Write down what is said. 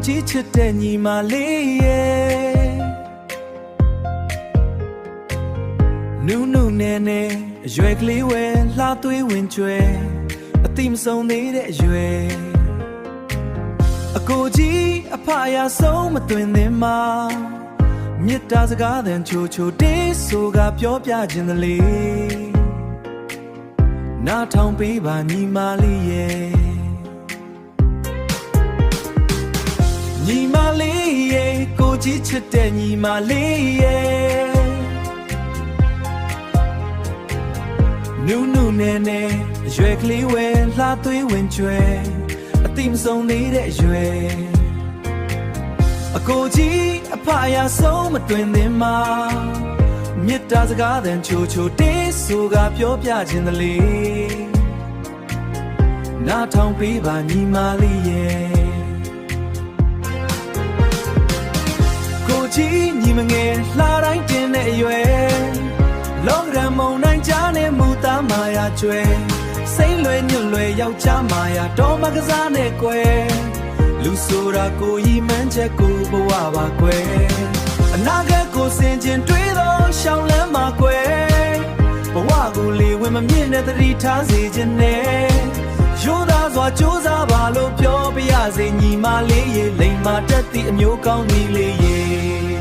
ကြီးချစ်တဲ့ညီမလေးရဲ့နူးနူးနဲနဲအရွယ်ကလေးဝဲလှသွေးဝင်ကျွဲအတိမဆုံးသေးတဲ့အရွယ်အကိုကြီးအဖအရာဆုံးမသွင်းသင်မှာမေတ္တာစကားသံချိုချိုတေးဆိုကပြောပြခြင်းသလေးနားထောင်ပေးပါညီမလေးရဲ့ညီမလေးရဲ့ကိုကြီးချစ်တဲ့ညီမလေးရဲ့နူးနူးနဲနဲအရွယ်ကလေးဝဲလှသွေးဝင်ကျွဲအတိမဆုံးသေးတဲ့အရွယ်အကိုကြီးအဖအရာဆုံးမတွင်သင်မှာမေတ္တာစကားသံချိုချိုတေးဆိုကပြောပြခြင်းသလေးနားထောင်ပေးပါညီမလေးရဲ့ကိုကြီးညီမငယ်လှတိုင်းတင်တဲ့အရွယ်လောကရန်မုံနိုင်ကြနဲ့မူသားမာယာကျွဲစိမ့်လွယ်ညွတ်လွယ်ယောက်ျားမာယာတော်မကစားနဲ့ကွယ်လူဆိုတာကိုရီမှန်းချက်ကိုဘဝပါကွယ်အနာဂတ်ကိုစင်ကျင်တွေးတော့ရှောင်းလန်းမှာကွယ်ဘဝကိုလေဝင်မမြင့်တဲ့သတိထားစေခြင်းနဲ့ရိုးသားစွာကြိုးစားပါလို့ပြောပြရစေညီမလေးရေလိမ်မာတက်သည့်အမျိုးကောင်းကြီးလေးရေ